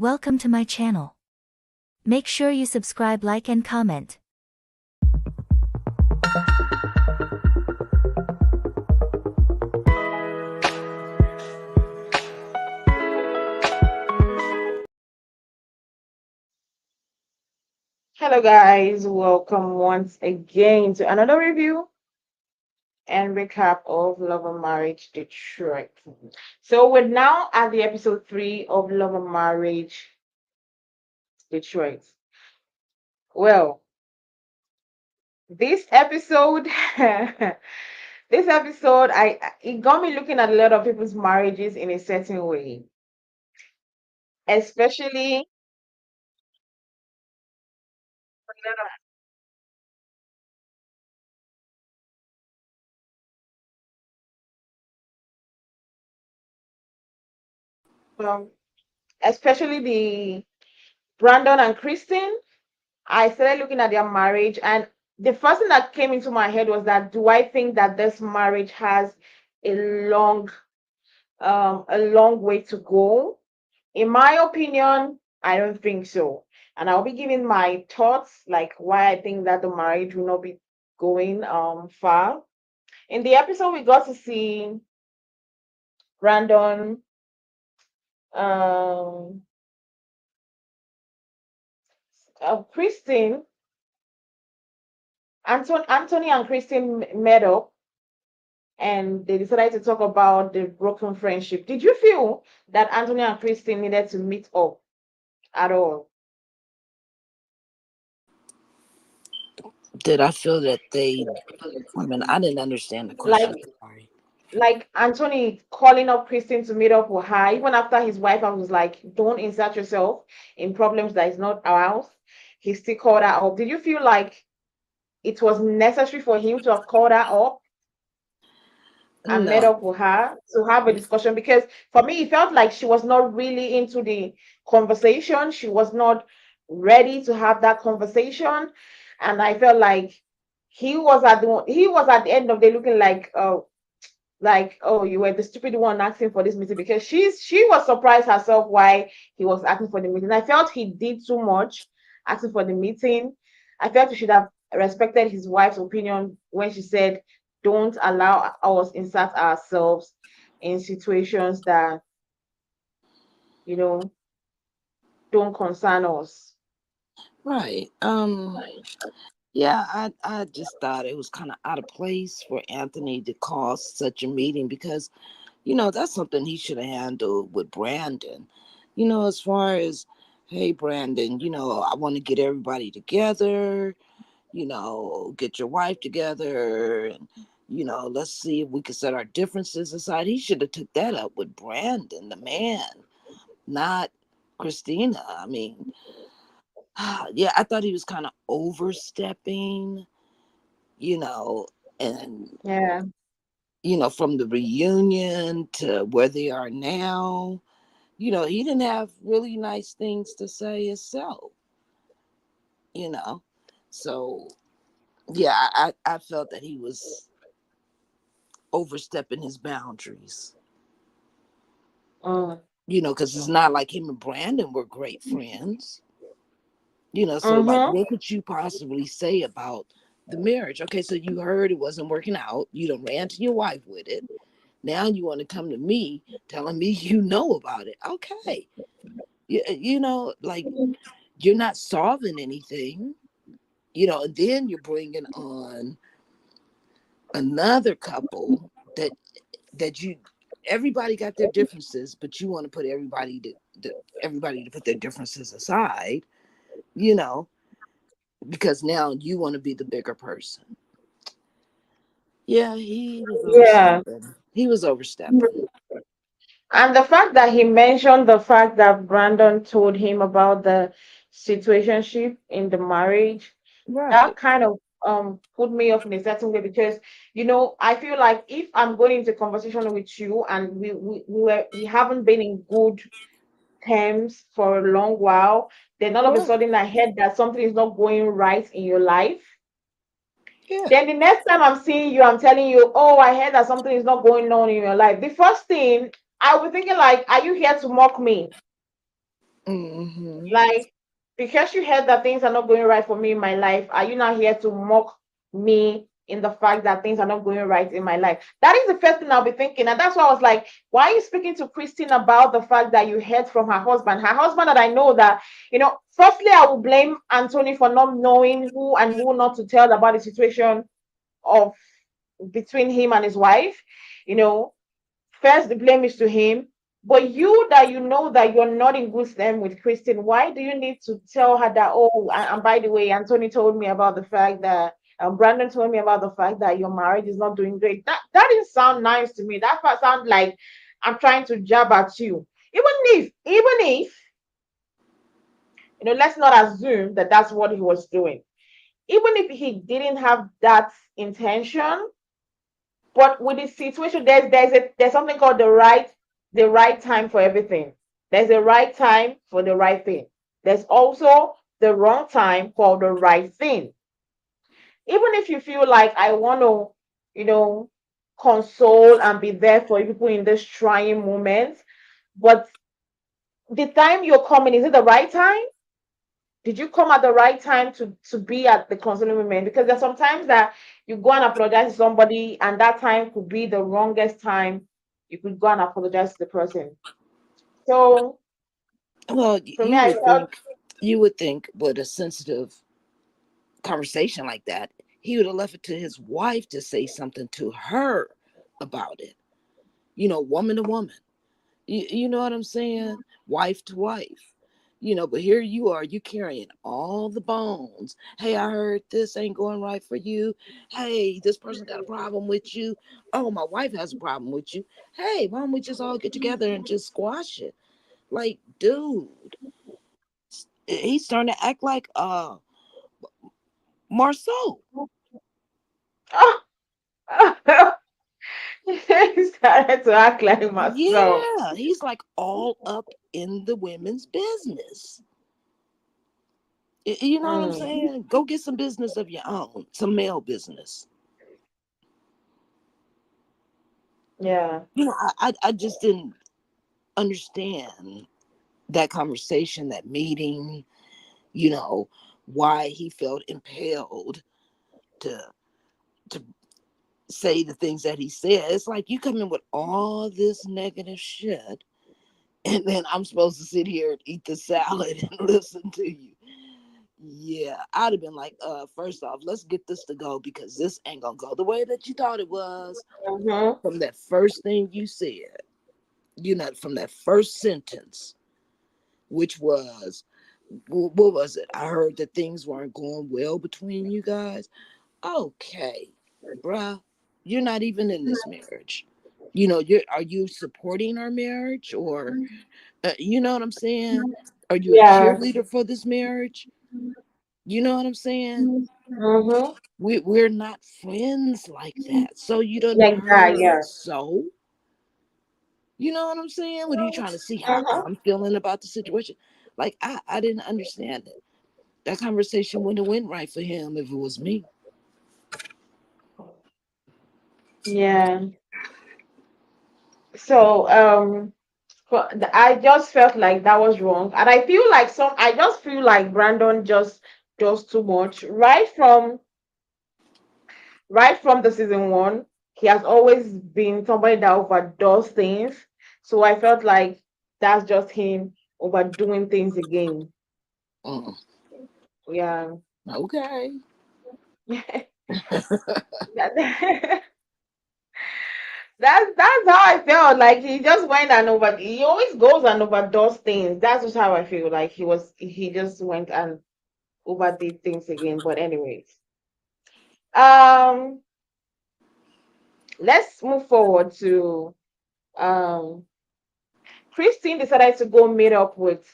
Welcome to my channel. Make sure you subscribe, like and comment. Hello, guys. Welcome once again to another review and recap of Love and Marriage Detroit. So, we're now at the episode 3 of Love and Marriage Detroit. Well, this episode, it got me looking at a lot of people's marriages in a certain way, especially um, especially the Brandon and Kristen. I started looking at their marriage, and the first thing that came into my head was that do I think that this marriage has a long a long way to go? In my opinion, I don't think so. And I'll be giving my thoughts, like why I think that the marriage will not be going far. In the episode, we got to see Brandon, um Christine, Anthony and Christine met up and they decided to talk about the broken friendship. Did you feel that Anthony and Christine needed to meet up at all? Did I feel that I didn't understand the Like question. Sorry. like Anthony calling up Christine to meet up with her, even after his wife was like, "Don't insert yourself in problems that is not ours." He still called her up. Did you feel like it was necessary for him to have called her up and met No. up with her to have a discussion? Because for me, it felt like she was not really into the conversation. She was not ready to have that conversation, and I felt like he was at the end of the day looking like, oh, you were the stupid one asking for this meeting, because she was surprised herself why he was asking for the meeting. I felt he did too much asking for the meeting. I felt he should have respected his wife's opinion when she said, "Don't allow us insert ourselves in situations that you know don't concern us." Right. Yeah, I just thought it was kind of out of place for Anthony to call such a meeting because, that's something he should have handled with Brandon. As far as, hey, Brandon, I want to get everybody together, get your wife together and, let's see if we can set our differences aside. He should have took that up with Brandon, the man, not Christina. I mean, yeah, I thought he was kind of overstepping, you know, and Yeah. from the reunion to where they are now, he didn't have really nice things to say himself, you know. So yeah, I felt that he was overstepping his boundaries, Mm. because it's not like him and Brandon were great friends. So like Mm-hmm. what could you possibly say about the marriage? Okay, so you heard it wasn't working out, you done ran to your wife with it, now you want to come to me telling me you know about it. Okay, like you're not solving anything, and then you're bringing on another couple that you everybody got their differences, but you want to put everybody to put their differences aside, you know because now you want to be the bigger person. Yeah, he was Yeah. overstepping. He was overstepping. And the fact that he mentioned the fact that Brandon told him about the situationship in the marriage, that Right. kind of put me off in a certain way, because I feel like if I'm going into conversation with you and we haven't been in good terms for a long while, then all of a Right. sudden I heard that something is not going right in your life. Yeah. Then the next time I'm seeing you, I'm telling you, "Oh, I heard that something is not going on in your life." The first thing I was thinking, like, are you here to mock me? Mm-hmm. Like, because you heard that things are not going right for me in my life, are you now here to mock me in the fact that things are not going right in my life? That is the first thing I'll be thinking. And that's why I was like, why are you speaking to Christine about the fact that you heard from her husband? Her husband, that I know that, firstly, I will blame Anthony for not knowing who and who not to tell about the situation of between him and his wife. You know, First, the blame is to him. But you, that you know that you're not in good stand with Christine, why do you need to tell her that, oh, and by the way, Anthony told me about the fact that, Brandon told me about the fact that your marriage is not doing great. That didn't sound nice to me. That sound like I'm trying to jab at you. Even if, let's not assume that that's what he was doing. Even if he didn't have that intention, but with this situation, there's something called the right time for everything. There's a right time for the right thing. There's also the wrong time for the right thing. Even if you feel like I want to, you know, console and be there for people in this trying moment, but the time you're coming, is it the right time? Did you come at the right time to be at the consoling moment? Because there's sometimes that you go and apologize to somebody, and that time could be the wrongest time you could go and apologize to the person. So Well, for me, I felt, you would think with a sensitive conversation like that, he would have left it to his wife to say something to her about it. Woman to woman. You know what I'm saying? Wife to wife. But here you are, you carrying all the bones. Hey, I heard this ain't going right for you. Hey, this person got a problem with you. Oh, my wife has a problem with you. Hey, why don't we just all get together and just squash it? Like, dude, he's starting to act like Marceau. oh, he started to act like myself. Yeah, he's like all up in the women's business. You know what I'm Mm, saying? Go get some business of your own, some male business. yeah. I just didn't understand that conversation, that meeting, you know, why he felt impelled to to say the things that he said. It's like you come in with all this negative shit, and then I'm supposed to sit here and eat the salad and listen to you. Yeah, I'd have been like, first off, let's get this to go because this ain't gonna go the way that you thought it was Mm-hmm. from that first thing you said, from that first sentence, which was, what was it? I heard that things weren't going well between you guys. Okay, bruh, you're not even in this marriage. Are you supporting our marriage, or you know what I'm saying? Are you a Yeah. cheerleader for this marriage? You know what I'm saying? Mm-hmm. We're not friends like that. So you done Like that, heard yeah. so. You know what I'm saying? What are you trying to see how Mm-hmm. I'm feeling about the situation? Like I didn't understand it. That conversation wouldn't have went right for him if it was me. Yeah. So I just felt like that was wrong, and I just feel like Brandon just does too much right from the season one. He has always been somebody that overdoes things, so I felt like that's just him overdoing things again. Mm, Yeah. okay. That- that's how I felt. Like he just went and he always goes and overdoes things. That's just how I feel. Like he just went and overdid things again. But anyways, um, let's move forward to um. Christine decided to go meet up with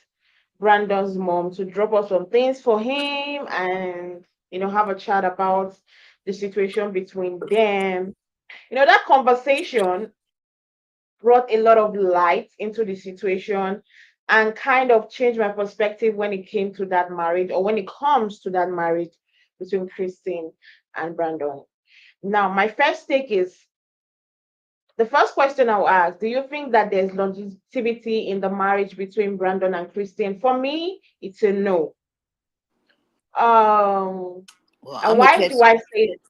Brandon's mom to drop off some things for him and have a chat about the situation between them. That conversation brought a lot of light into the situation and kind of changed my perspective when it came to that marriage, or when it comes to that marriage between Christine and Brandon. Now, my first take is The first question I'll ask, do you think that there's longevity in the marriage between Brandon and Christine? For me, it's a no. Um, Well, and I'm gonna why catch. do I say it?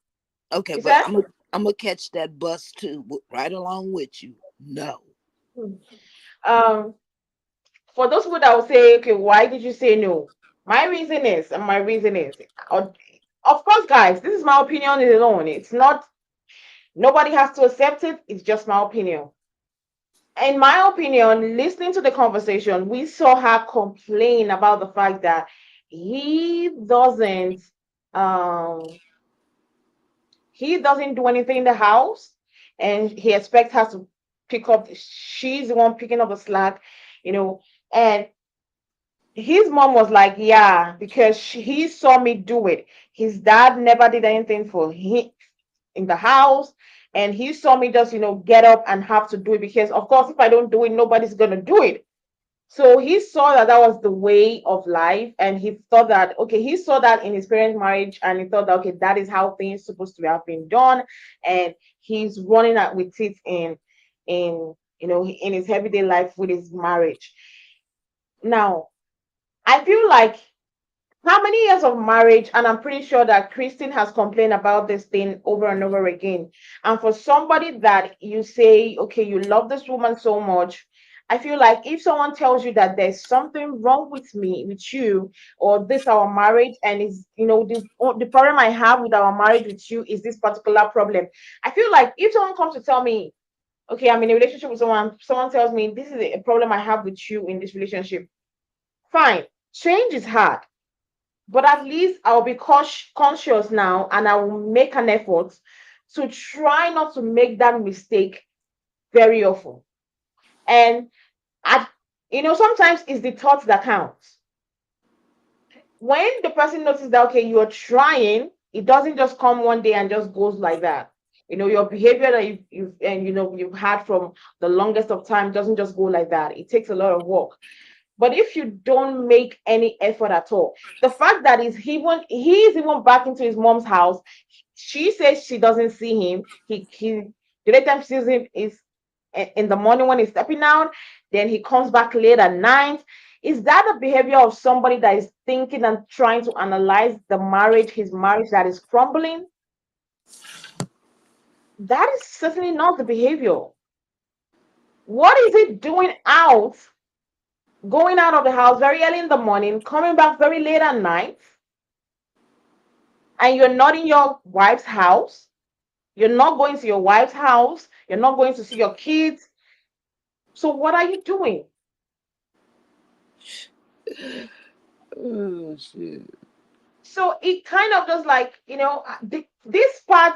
Okay, You but said? I'm gonna catch that bus too, right along with you. No. Hmm. Um, for those people that will say, okay, why did you say no? My reason is, uh, of course, guys, this is my opinion alone. It's not, nobody has to accept it. It's just my opinion. In my opinion, listening to the conversation, we saw her complain about the fact that he doesn't, um, he doesn't do anything in the house, and he expects her to pick up. She's the one picking up the slack, you know, and his mom was like, yeah, because he saw me do it. His dad never did anything for him in the house, and he saw me just, get up and have to do it, because of course, if I don't do it, nobody's gonna do it. So he saw that that was the way of life, and he thought that, okay, he saw that in his parents' marriage, and he thought that, okay, that is how things supposed to have been done, and he's running out with it in his everyday life with his marriage. Now, I feel like, how many years of marriage? And I'm pretty sure that Christine has complained about this thing over and over again. And for somebody that you say, okay, you love this woman so much, I feel like if someone tells you that there's something wrong with me, with you, or this our marriage, and is the problem I have with our marriage with you is this particular problem. I feel like if someone comes to tell me, okay, I'm in a relationship with someone tells me this is a problem I have with you in this relationship, fine. Change is hard, but at least I'll be conscious now, and I will make an effort to try not to make that mistake very often. And I, sometimes it's the thoughts that counts. When the person notices that, okay, you're trying, it doesn't just come one day and just goes like that. Your behavior that you've had from the longest of time doesn't just go like that. It takes a lot of work. But if you don't make any effort at all, the fact that he's even back into his mom's house, she says she doesn't see him. He the only time she sees him is in the morning when he's stepping out. Then he comes back late at night. Is that the behavior of somebody that is thinking and trying to analyze his marriage that is crumbling? That is certainly not the behavior. What is it doing out, going out of the house very early in the morning, coming back very late at night, and you're not in your wife's house? You're not going to your wife's house. You're not going to see your kids. So what are you doing? Oh shit. So it kind of just like, this part,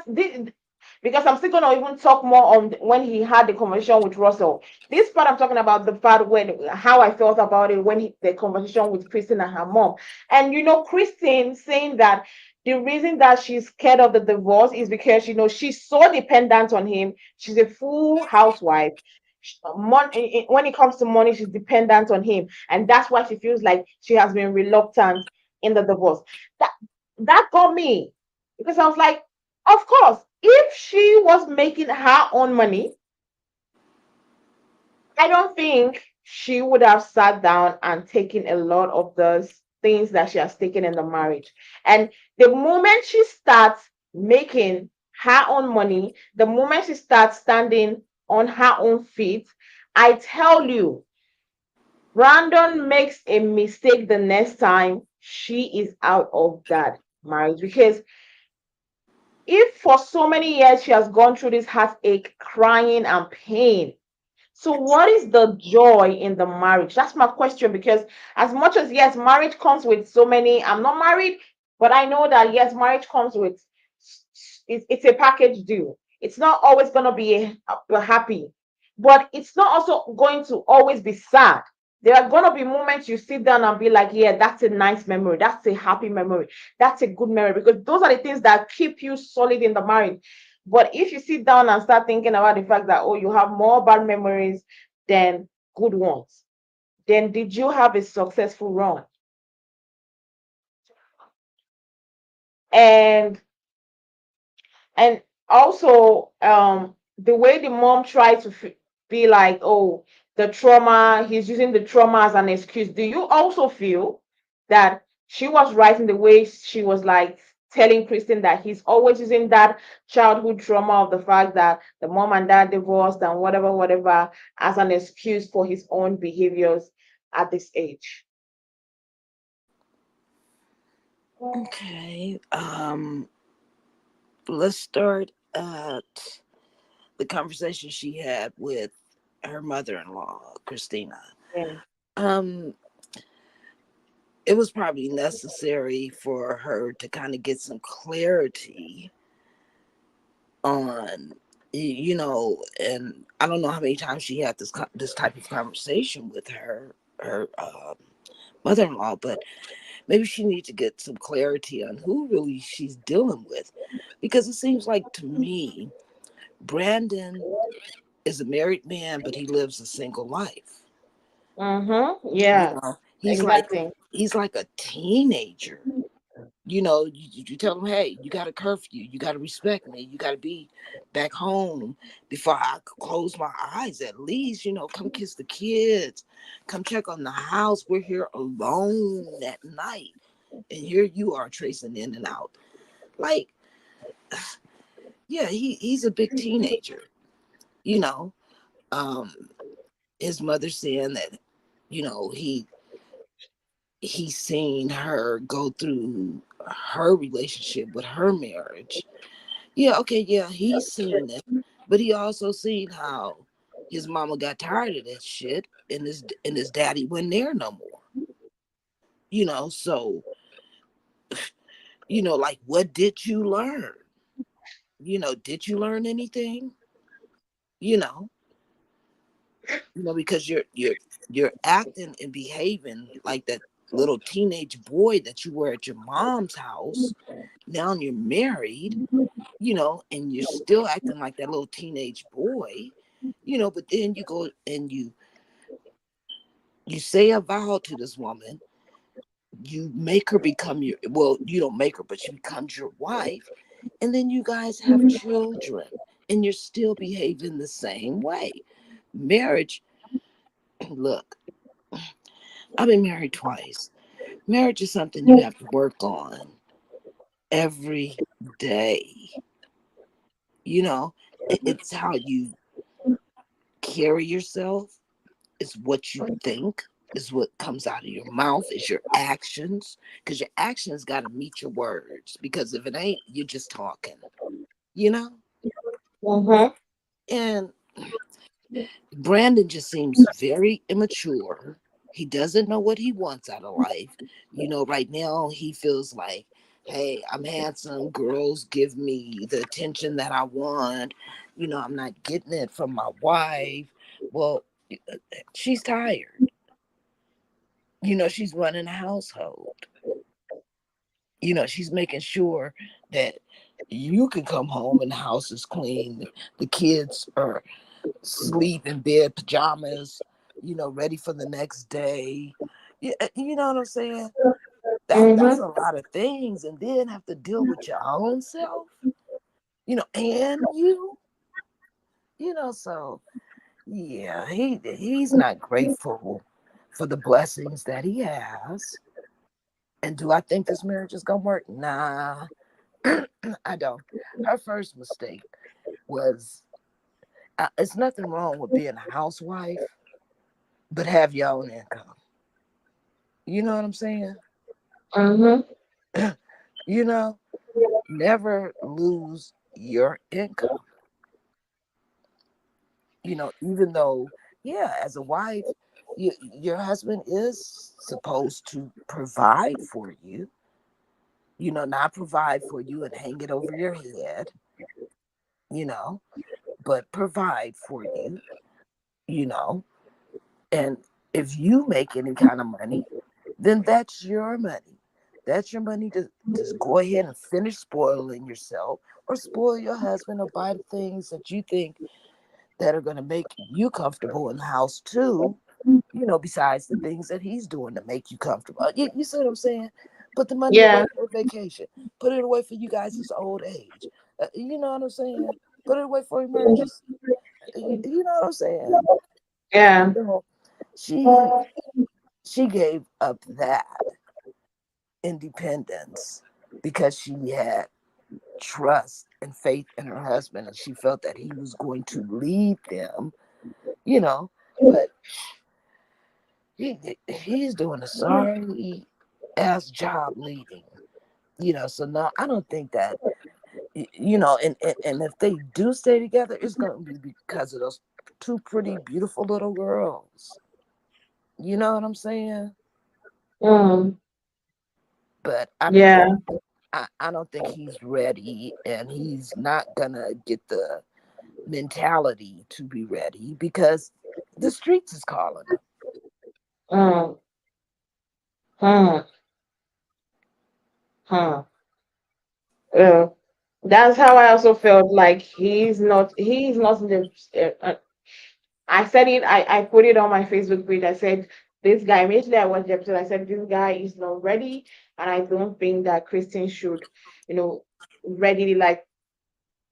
because I'm still going to even talk more on when he had the conversation with Russell. This part I'm talking about, the part when how I felt about it when the conversation with Christine and her mom. And Christine saying that the reason that she's scared of the divorce is because she's so dependent on him. She's a full housewife. When it comes to money, she's dependent on him, and that's why she feels like she has been reluctant in the divorce. That that got me, because I was like, of course, if she was making her own money, I don't think she would have sat down and taken a lot of those things that she has taken in the marriage. And the moment she starts making her own money, the moment she starts standing on her own feet, I tell you, Brandon makes a mistake the next time she is out of that marriage. Because if for so many years she has gone through this heartache, crying, and pain, so what is the joy in the marriage? That's my question. Because as much as, yes, marriage comes with so many, I'm not married, but I know that, yes, marriage comes with, it's a package deal. It's not always going to be a happy, but it's not also going to always be sad. There are going to be moments you sit down and be like, yeah, that's a nice memory. That's a happy memory. That's a good memory, because those are the things that keep you solid in the marriage. But if you sit down and start thinking about the fact that, oh, you have more bad memories than good ones, then did you have a successful run? And and also, the way the mom tried to be like, oh, the trauma, he's using the trauma as an excuse. Do you also feel that she was right in the way she was like telling Kristen that he's always using that childhood trauma of the fact that the mom and dad divorced and whatever, whatever, as an excuse for his own behaviors at this age? Okay. Let's start at the conversation she had with her mother-in-law, Kristina. Yeah. Um, it was probably necessary for her to kind of get some clarity on, and I don't know how many times she had this type of conversation with her mother-in-law, but maybe she needs to get some clarity on who really she's dealing with, because it seems like to me Brandon is a married man, but he lives a single life. Mm-hmm. You Yeah, know, exactly. he's like a teenager. You tell him, hey, you got a curfew, you got to respect me, you got to be back home before I close my eyes. At least, come kiss the kids, come check on the house. We're here alone at night, and here you are tracing in and out. Like, yeah, he's a big teenager. You know, um, his mother saying that, you know, he he's seen her go through her relationship with her marriage. Yeah, okay, yeah, he's seen it, but he also seen how his mama got tired of that shit, and his daddy wasn't there no more. So like, what did you learn? Did you learn anything? You know, because you're acting and behaving like that little teenage boy that you were at your mom's house. Now you're married, and you're still acting like that little teenage boy, but then you go and you say a vow to this woman, you make her become you don't make her, but she becomes your wife, and then you guys have children, and you're still behaving the same way. Marriage, look, I've been married twice. Marriage is something you have to work on every day. It's how you carry yourself, it's what you think, is what comes out of your mouth, is your actions, because your actions got to meet your words, because if it ain't, you're just talking, you know Mm-hmm. and Brandon just seems very immature. He doesn't know what he wants out of life. Right now he feels like, hey, I'm handsome, girls give me the attention that I want. I'm not getting it from my wife. Well, she's tired. She's running a household. She's making sure that you can come home and the house is clean. The kids are sleep in bed, pajamas, ready for the next day. You know what I'm saying? That's Mm-hmm. a lot of things. And then have to deal with your own self, and so yeah, he's not grateful for the blessings that he has. And do I think this marriage is gonna work? Nah, I don't. Her first mistake was, it's nothing wrong with being a housewife, but have your own income. You know what I'm saying? Mm-hmm. you know, Never lose your income. Even though, yeah, as a wife, your husband is supposed to provide for you, not provide for you and hang it over your head, you know, but provide for you, you know, and if you make any kind of money, then that's your money. That's your money to just go ahead and finish spoiling yourself, or spoil your husband, or buy the things that you think that are going to make you comfortable in the house too, besides the things that he's doing to make you comfortable. You see what I'm saying? Put the money away Yeah. for vacation. Put it away for you guys' old age. You know what I'm saying? put it away for emergency. You know what I'm saying? Yeah. So she she gave up that independence because she had trust and faith in her husband, and she felt that he was going to lead them, you know. But he's doing a sorry ass job leading, you know. So now I don't think that, you know, and if they do stay together, it's going to be because of those two pretty beautiful little girls. You know what I'm saying? Mm. But I mean, Yeah. I don't think he's ready, and he's not gonna get the mentality to be ready because the streets is calling him. Mm. Hmm. Hmm. Uh, that's how I also felt like he's not in the I said it, I put it on my Facebook page. I said, this guy, immediately I watched the episode, I said, this guy is not ready. And I don't think that Christine should, you know, ready, like,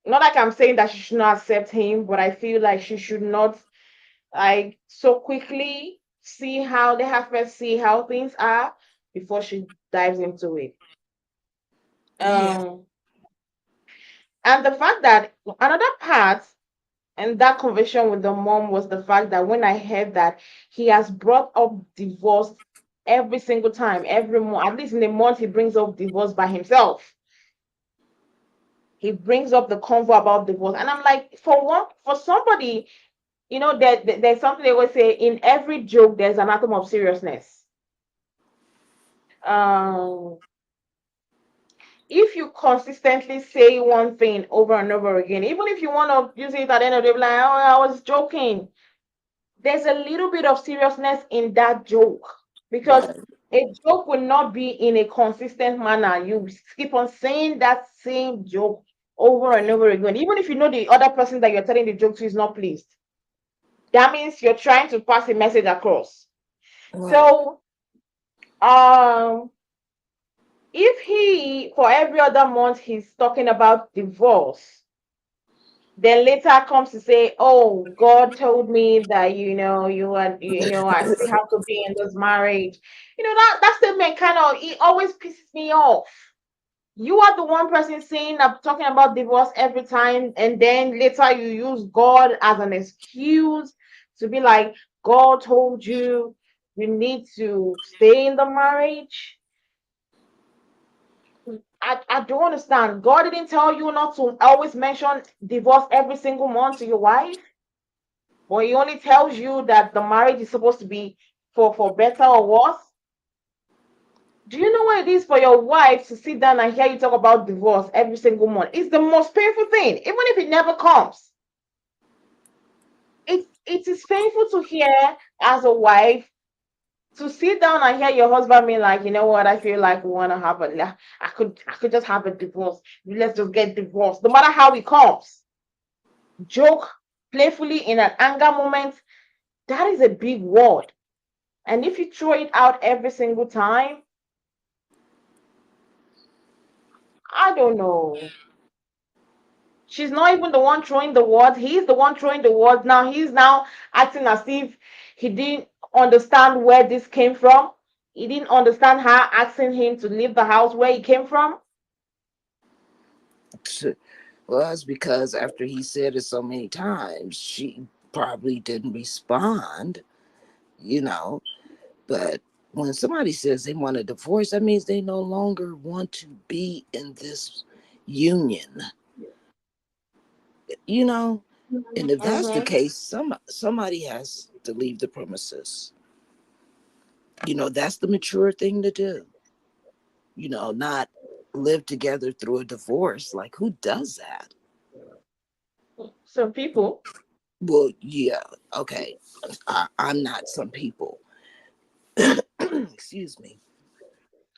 not like I'm saying that she should not accept him, but I feel like she should not, like, so quickly see how they have first see how things are before she dives into it. Yeah, Um, and the fact that another part, and that conversation with the mom, was the fact that when I heard that he has brought up divorce every single time, every month, at least in a month, he brings up divorce by himself. He brings up the convo about divorce. And I'm like, for one, for somebody, there's something they always say, in every joke, there's an atom of seriousness. Um, if you consistently say one thing over and over again, even if you want to use it at the end of the day, like, oh, I was joking, there's a little bit of seriousness in that joke, because right. a joke will not be in a consistent manner. You keep on saying that same joke over and over again, even if you know the other person that you're telling the joke to is not pleased. That means you're trying to pass a message across. Right. So, um, if he, for every other month, he's talking about divorce, then later comes to say, oh, God told me that, I still have to be in this marriage. That statement kind of, it always pisses me off. You are the one person saying, talking about divorce every time, and then later you use God as an excuse to be like, God told you you need to stay in the marriage. I don't understand. God didn't tell you not to always mention divorce every single month to your wife, but he only tells you that the marriage is supposed to be for better or worse. Do you know what it is for your wife to sit down and hear you talk about divorce every single month? It's the most painful thing, even if it never comes. It is painful to hear as a wife, to sit down and hear your husband being like, you know what, I feel like we want to have I could just have a divorce. Let's just get divorced, no matter how it comes. Joke playfully in an anger moment. That is a big word. And if you throw it out every single time, I don't know. She's not even the one throwing the words. He's the one throwing the words. Now he's now acting as if he didn't understand where this came from. He didn't understand her asking him to leave the house where he came from. Well, it's because after he said it so many times, she probably didn't respond, you know. But when somebody says they want a divorce, that means they no longer want to be in this union, you know. And if that's the Mm-hmm. case, somebody has to leave the premises. You know, that's the mature thing to do. You know, not live together through a divorce. Like, who does that? Some people. Well, yeah, okay. I'm not some people. Excuse me.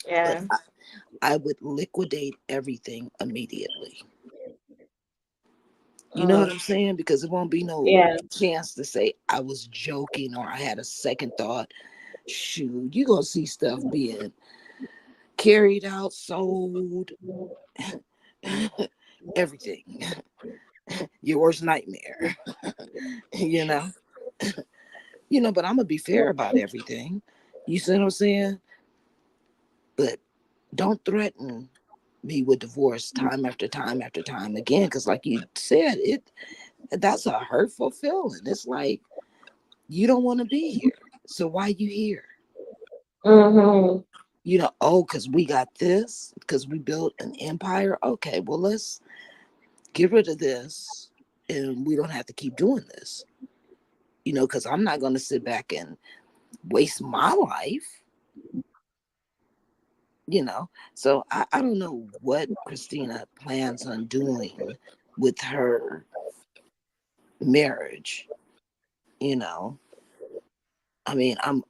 But Yeah. I would liquidate everything immediately. You know what Mm. I'm saying? Because it won't be no Yeah. chance to say I was joking or I had a second thought. Shoot, you gonna see stuff being carried out, sold, everything. your worst nightmare. you know, but I'm gonna be fair about everything. You see what I'm saying? But don't threaten me with divorce time after time after time again, because like you said, that's a hurtful feeling. It's like you don't want to be here, so why you here? Mm-hmm. Oh, because we got this, because we built an empire. Okay, well, let's get rid of this and we don't have to keep doing this, because I'm not going to sit back and waste my life, you know. So I don't know what Kristina plans on doing with her marriage, you know. I mean, I'm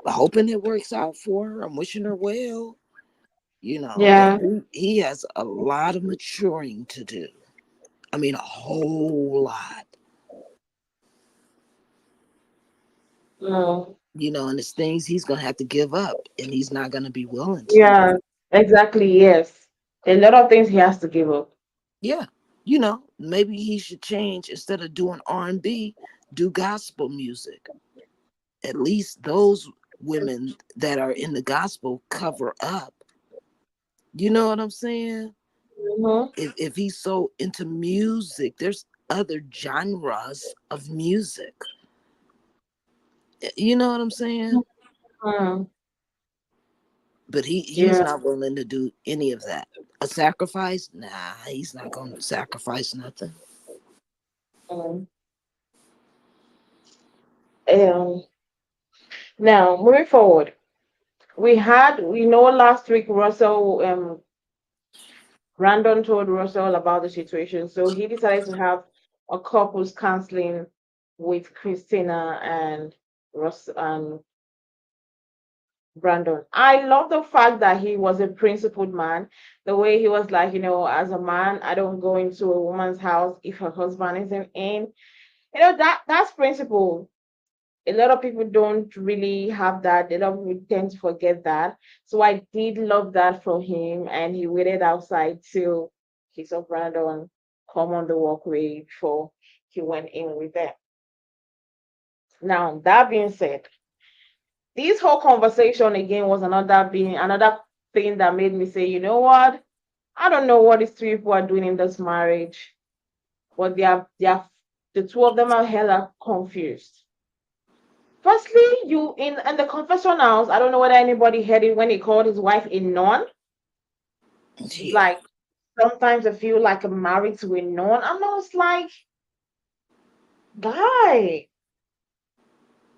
hoping it works out for her. I'm wishing her well, but Yeah. he has a lot of maturing to do. I mean, a whole lot, Mm. and it's things he's going to have to give up and he's not going to be willing to do. Yeah. Exactly. Yes. A lot of things he has to give up. Yeah. Maybe he should change, instead of doing R&B, do gospel music. At least those women that are in the gospel cover up. You know what I'm saying? Mm-hmm. If he's so into music, there's other genres of music. You know what I'm saying? Mm. But he's Yeah. not willing to do any of that. A sacrifice? Nah, he's not going to sacrifice nothing. Mm. Um. Now moving forward, we know last week Russell Brandon told Russell about the situation, so he decided to have a couples counseling with Christina and Russ and Brandon. I love the fact that he was a principled man. The way he was like, as a man, I don't go into a woman's house if her husband isn't in. That's principle. A lot of people don't really have that. A lot of people tend to forget that. So I did love that from him, and he waited outside till he saw Brandon come on the walkway before he went in with them. Now, that being said, this whole conversation again was another thing that made me say, you know what? I don't know what these three people are doing in this marriage, but they are the two of them are hella confused. Firstly, you in the confession house, I don't know whether anybody heard it when he called his wife a nun. Yeah. Like sometimes I feel like I'm married to a nun. I'm almost like, guy,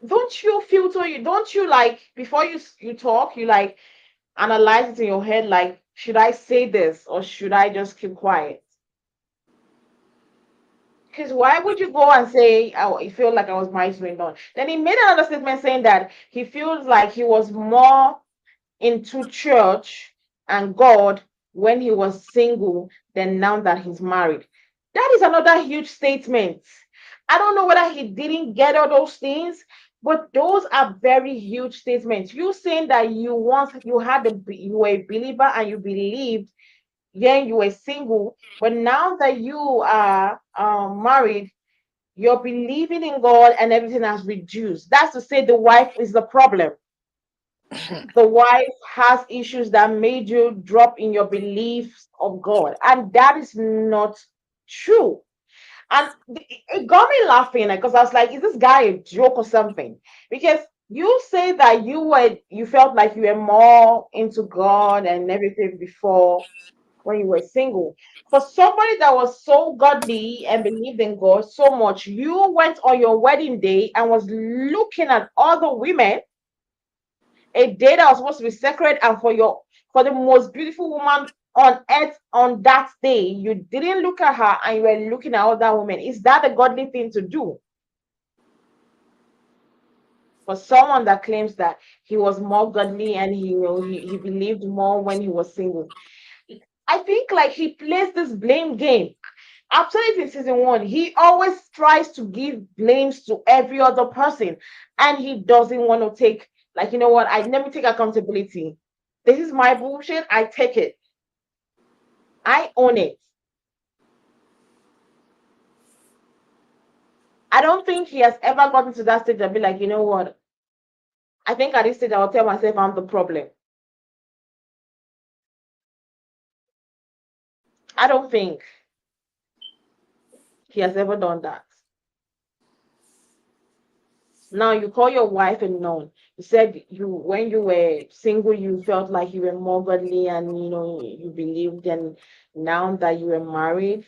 don't you filter you don't you like before you talk, you like analyze it in your head, like, should I say this or should I just keep quiet? Because why would you go and say, oh, I feel like I was married to a nun? Then he made another statement saying that he feels like he was more into church and God when he was single than now that he's married. That is another huge statement. I don't know whether he didn't get all those things, but those are very huge statements. You saying that you were a believer and you believed when you were single, but now that you are married, you're believing in God and everything has reduced. That's to say the wife is the problem. The wife has issues that made you drop in your beliefs of God, and that is not true. And it got me laughing because I was like, is this guy a joke or something? Because you say that you felt like you were more into God and everything before when you were single. For somebody that was so godly and believed in God so much, you went on your wedding day and was looking at other women, a day that was supposed to be sacred, and for the most beautiful woman on earth on that day, you didn't look at her and you were looking at other women. Is that a godly thing to do for someone that claims that he was more godly and he believed more when he was single? I think like he plays this blame game. I've said it in season one. He always tries to give blames to every other person, and he doesn't want to take, like, you know what? I Let me take accountability. This is my bullshit. I take it. I own it. I don't think he has ever gotten to that stage and be like, you know what? I think at this stage I'll tell myself I'm the problem. I don't think he has ever done that. Now you call your wife a nun. You said you when you were single you felt like you were more godly and you believed, and now that you were married,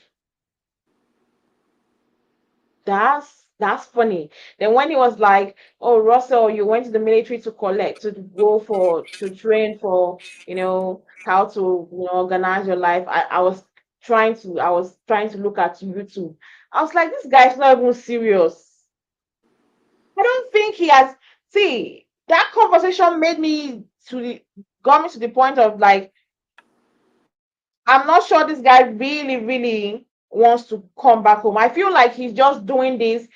that's funny. Then when he was like, "Oh, Russell, you went to the military to collect, to go for, to train for, how to, organize your life." I was trying to look at YouTube. I was like, this guy's not even serious. I don't think he has. See, that conversation made me to the got me to the point of like, I'm not sure this guy really, really wants to come back home. I feel like he's just doing this.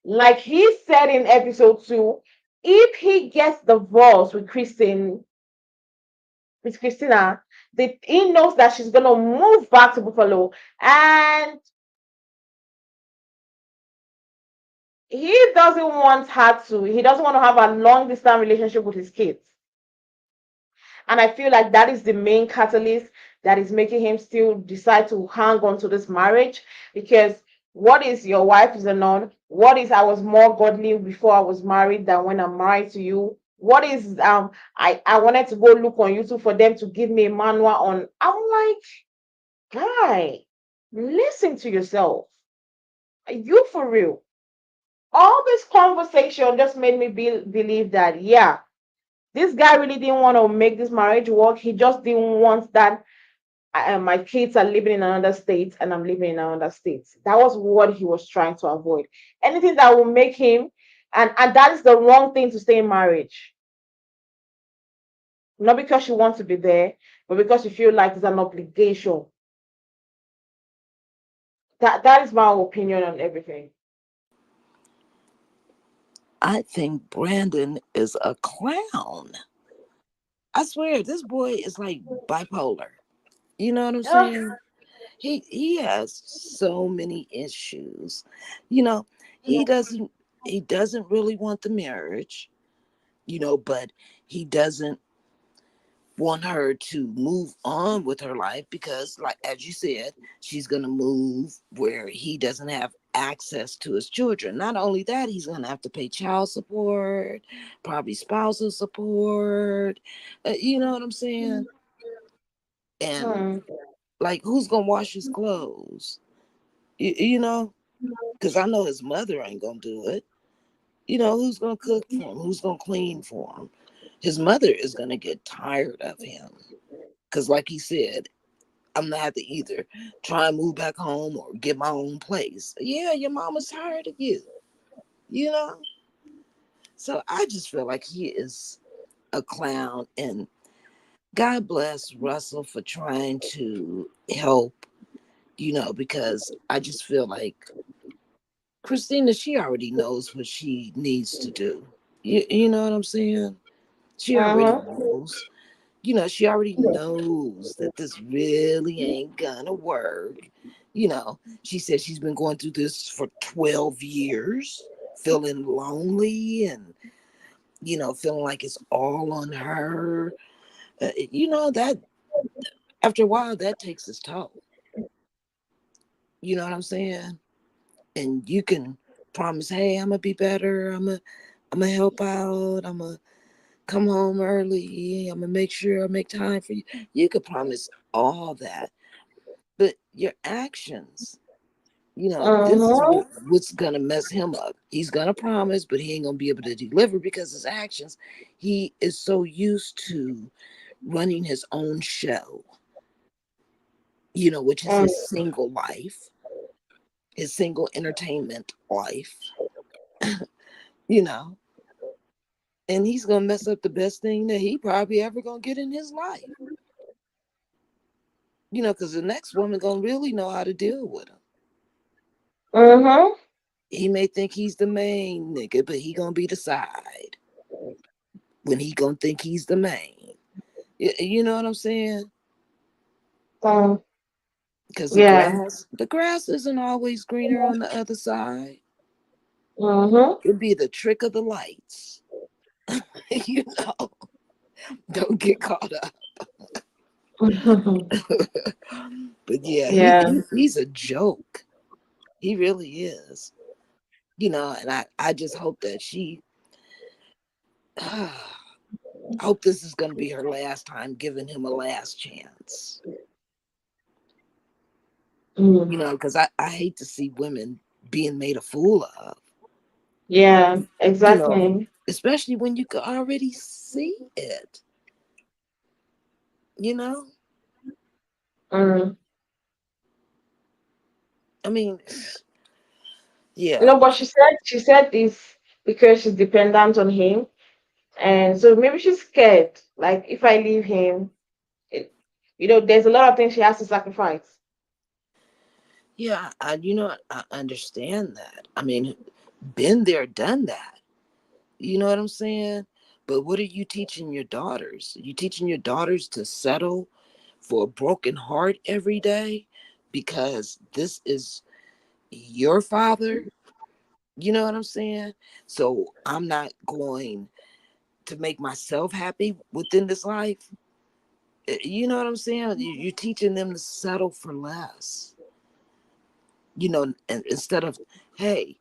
Like he said in episode 2, if he gets divorced with Christina, he knows that she's gonna move back to Buffalo, and he doesn't want to have a long distance relationship with his kids. And I feel like that is the main catalyst that is making him still decide to hang on to this marriage. Because what is your wife is a nun? What is I was more godly before I was married than when I'm married to you? What is I wanted to go look on YouTube for them to give me a manual on. I'm like, guy, listen to yourself. Are you for real? All this conversation just made me believe that, yeah, this guy really didn't want to make this marriage work. He just didn't want that my kids are living in another state and I'm living in another state. That was what he was trying to avoid. Anything that will make him, and that is the wrong thing to stay in marriage. Not because you want to be there, but because you feel like it's an obligation. That is my opinion on everything. I think Brandon is a clown. I swear, this boy is like bipolar. You know what I'm Ugh. saying? He has so many issues. You know, he doesn't he doesn't really want the marriage, but he doesn't want her to move on with her life because, like as you said, she's gonna move where he doesn't have access to his children. Not only that, he's gonna have to pay child support, probably spousal support. You know what I'm saying? And Hmm. like, who's gonna wash his clothes? You know, because I know his mother ain't gonna do it. Who's gonna cook for him? Who's gonna clean for him? His mother is gonna get tired of him because, like he said, I'm gonna have to either try and move back home or get my own place. Yeah, your mama's tired of you, you know? So I just feel like he is a clown. And God bless Russell for trying to help, because I just feel like Kristina, she already knows what she needs to do. You know what I'm saying? She already Uh-huh. knows. She already knows that this really ain't gonna work. She said she's been going through this for 12 years, feeling lonely and, feeling like it's all on her. That after a while, that takes its toll. You know what I'm saying? And you can promise, hey, I'm gonna be better. I'm gonna help out. I'm gonna come home early. I'm gonna make sure I make time for you. You could promise all that, but your actions, this is Uh-huh. what's gonna mess him up. He's gonna promise, but he ain't gonna be able to deliver because his actions. He is so used to running his own show, which is Mm. his single life, his single entertainment life, you know, and he's gonna mess up the best thing that he probably ever gonna get in his life, because the next woman gonna really know how to deal with him. Uh-huh. He may think he's the main nigga, but he gonna be the side when he gonna think he's the main. You know what I'm saying? Um, Because the yeah. grass, the grass isn't always greener on the other side. Mm-hmm. It'd be the trick of the lights. you know, don't get caught up. But yeah, Yeah. he's a joke. He really is. And I just hope that she I hope this is going to be her last time giving him a last chance. Mm. Because I hate to see women being made a fool of, Yeah, you know, exactly. especially when you can already see it, you know? Mm. I mean, yeah, No, but she said this because she's dependent on him, and so maybe she's scared. Like if I leave him, it, there's a lot of things she has to sacrifice. yeah, I understand that. I mean, been there, done that. You know what I'm saying? But what are you teaching your daughters? Are you teaching your daughters to settle for a broken heart every day because this is your father? You know what I'm saying? So I'm not going to make myself happy within this life. You know what I'm saying? You're teaching them to settle for less. And instead of, hey,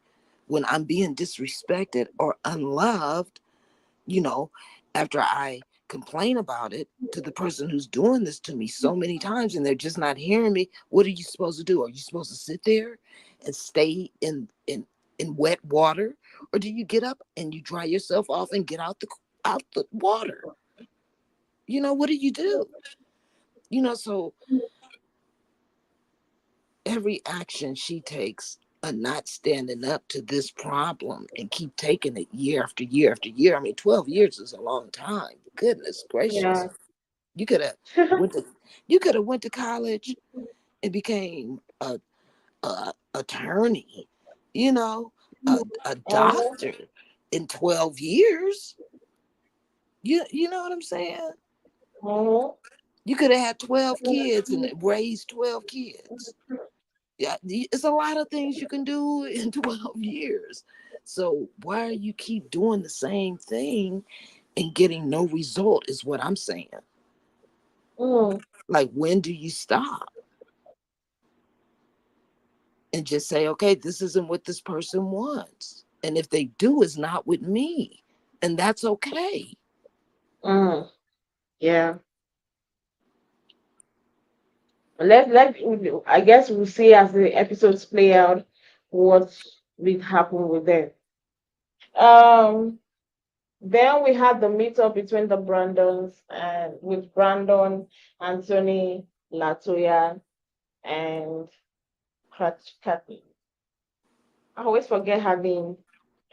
when I'm being disrespected or unloved, you know, after I complain about it to the person who's doing this to me so many times and they're just not hearing me, what are you supposed to do? Are you supposed to sit there and stay in wet water? Or do you get up and you dry yourself off and get out the water? What do you do? So every action she takes not standing up to this problem and keep taking it year after year after year. I mean, 12 years is a long time. Goodness gracious. Yeah. You could have went to you could have went to college and became a attorney, you know, a Mm-hmm. doctor in 12 years. You know what I'm saying? Mm-hmm. You could have had 12 kids and raised 12 kids. Yeah, it's a lot of things you can do in 12 years. So why are you keep doing the same thing and getting no result is what I'm saying. Mm. Like, when do you stop and just say, okay, this isn't what this person wants? And if they do, it's not with me. And that's okay. Mm. Yeah. Let I guess we'll see as the episodes play out what will happen with them. Um. Then we had the meetup between the Brandons and with Brandon, Anthony, LaToya, and Kathy. I always forget her name.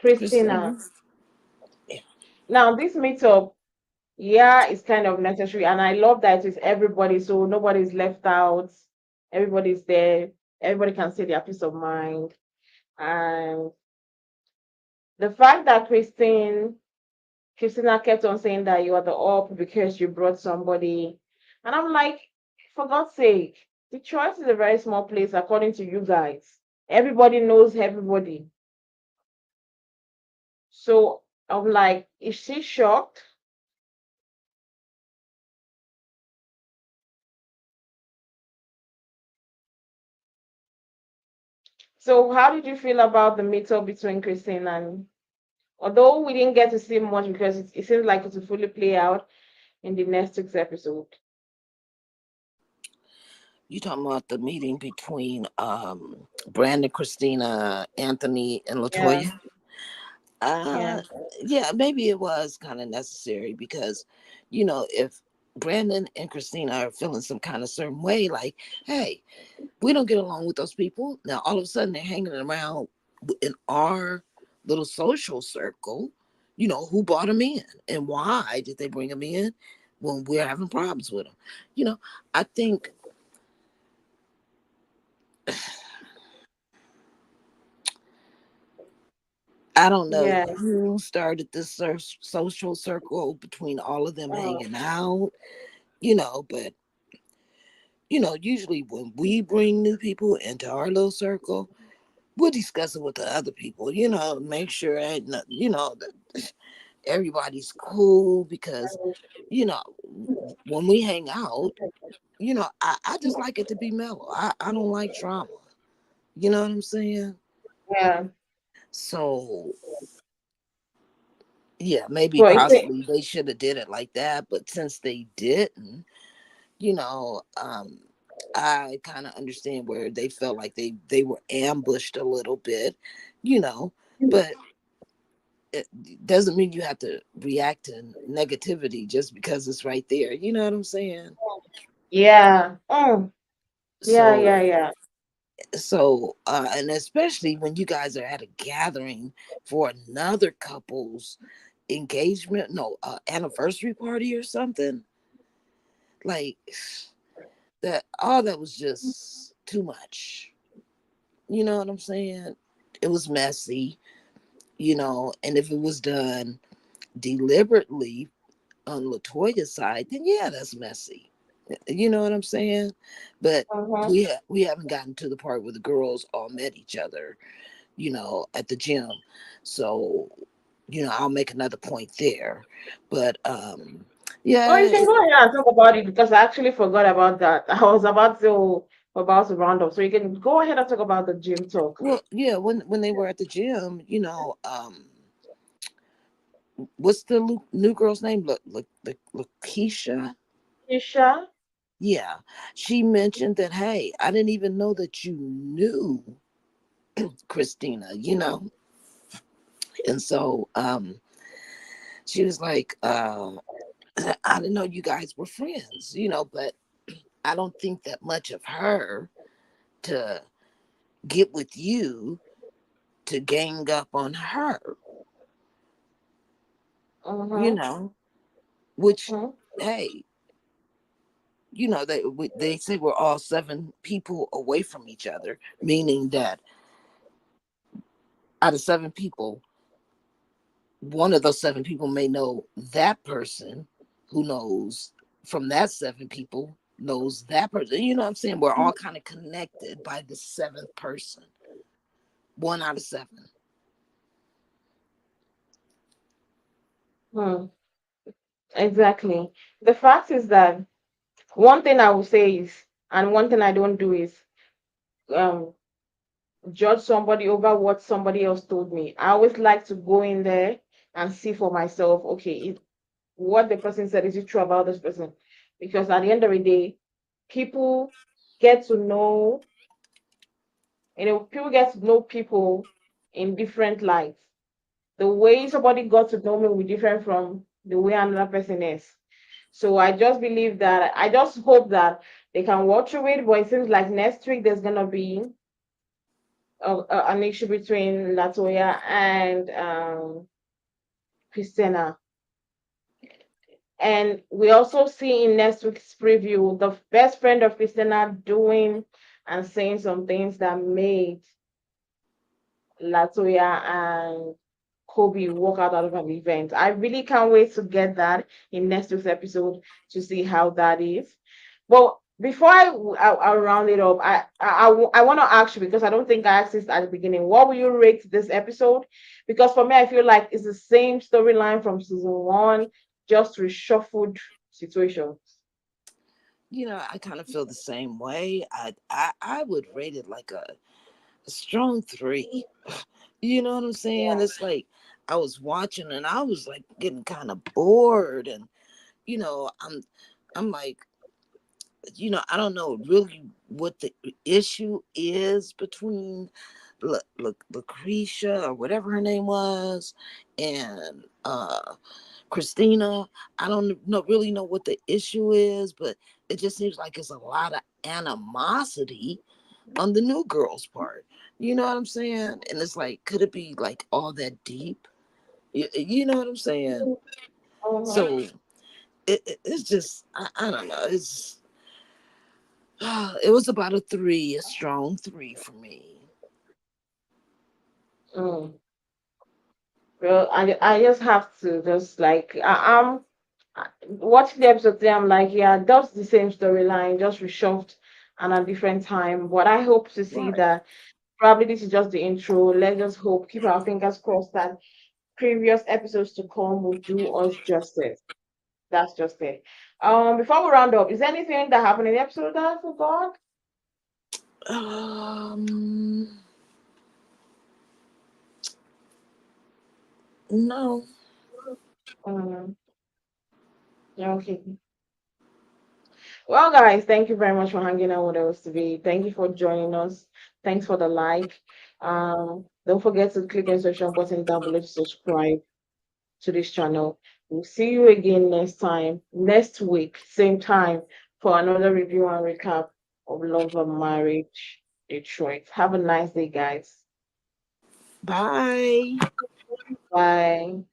Kristina. Christina. Yeah. Now this meetup, yeah, it's kind of necessary, and I love that it's everybody, so nobody's left out. Everybody's there. Everybody can see their peace of mind, and the fact that Christina kept on saying that you are the up because you brought somebody. And I'm like, for God's sake, Detroit is a very small place according to you guys. Everybody knows everybody. So I'm like, is she shocked? So how did you feel about the meetup between Christine and although we didn't get to see much because it seems like it will fully play out in the next week's episode. You talking about the meeting between Brandon, Christina, Anthony, and Yeah, LaToya? yeah. Uh, yeah, maybe it was kind of necessary because, if Brandon and Christina are feeling some kind of certain way, like, hey, we don't get along with those people. Now, all of a sudden, they're hanging around in our little social circle. Who brought them in and why did they bring them in when we're having problems with them? I think, I don't know Yeah. who started this social circle between all of them Oh, hanging out, but usually when we bring new people into our little circle, we'll discuss it with the other people, you know, make sure ain't you know, that everybody's cool because, you know, when we hang out, you know, I just like it to be mellow. I don't like drama. You know what I'm saying? Yeah. So yeah, maybe So it's possibly they should have did it like that, but since they didn't, you know, I kind of understand where they felt like they were ambushed a little bit, you know, but it doesn't mean you have to react to negativity just because it's right there. You know what I'm saying? yeah. Mm, yeah, So yeah, yeah. and especially when you guys are at a gathering for another couple's engagement, no, anniversary party or something, like that, all that was just too much. You know what I'm saying? It was messy, you know, and if it was done deliberately on LaToya's side, then yeah, that's messy. You know what I'm saying? But Mm-hmm. we haven't gotten to the part where the girls all met each other, you know, at the gym. So, you know, I'll make another point there. But Oh, yeah, you can go ahead and talk about it because I actually forgot about that. I was about to round up, so you can go ahead and talk about the gym talk. well, yeah, when they were at the gym, you know, what's the new girl's name? Look, Lakeisha. Isha. Yeah, she mentioned that. Hey, I didn't even know that you knew Kristina. You know, and so she was like, I didn't know you guys were friends. You know, but I don't think that much of her to get with you to gang up on her. You Mm-hmm. know, which Mm-hmm. hey, you know they say we're all 7 people away from each other, meaning that out of 7 people, one of those 7 people may know that person who knows from that 7 people knows that person. You know what I'm saying? We're all kind of connected by the seventh person. 1 out of 7. Hmm. Exactly. The fact is that one thing I will say is, and one thing I don't do is um judge somebody over what somebody else told me. I always like to go in there and see for myself, okay, what the person said, is it true about this person? Because at the end of the day, people get to know, people get to know people in different lights. The way somebody got to know me will be different from the way another person is. So I just believe that, I just hope that they can watch through it. But it seems like next week there's gonna be an issue between LaToya and Christina. And we also see in next week's preview the best friend of Christina doing and saying some things that made LaToya and Kolby walk out of an event. I really can't wait to get that in next week's episode to see how that is. Well, before I'll round it up, I want to ask you, because I don't think I asked this at the beginning. What will you rate this episode? Because for me, I feel like it's the same storyline from season 1, just reshuffled situations. You know, I kind of feel the same way. I would rate it like a strong 3. You know what I'm saying? It's like I was watching and I was like getting kind of bored, and you know, I'm like, you know, I don't know really what the issue is between Lucretia or whatever her name was and Christina. I don't know really know what the issue is, but it just seems like it's a lot of animosity on the new girl's part. You know what I'm saying? And it's like, could it be like all that deep? You know what I'm saying? Uh-huh. So it's just, I don't know. It's it was about a 3, a strong 3 for me. Mm. Well, I just have to just like watching the episode today. I'm like, yeah, that's the same storyline, just reshuffled and a different time. But I hope to see Right. that Probably this is just the intro. Let's just hope, keep our fingers crossed that previous episodes to come will do us justice. That's just it. Before we round up, is there anything that happened in the episode that I forgot? Um, no. Um, yeah, okay. Well, guys, thank you very much for hanging out with us today. Thank you for joining us. Thanks for the like. Don't forget to click the subscription button down below to subscribe to this channel. We'll see you again next week, same time, for another review and recap of Love and Marriage Detroit. Have a nice day, guys. Bye. Bye.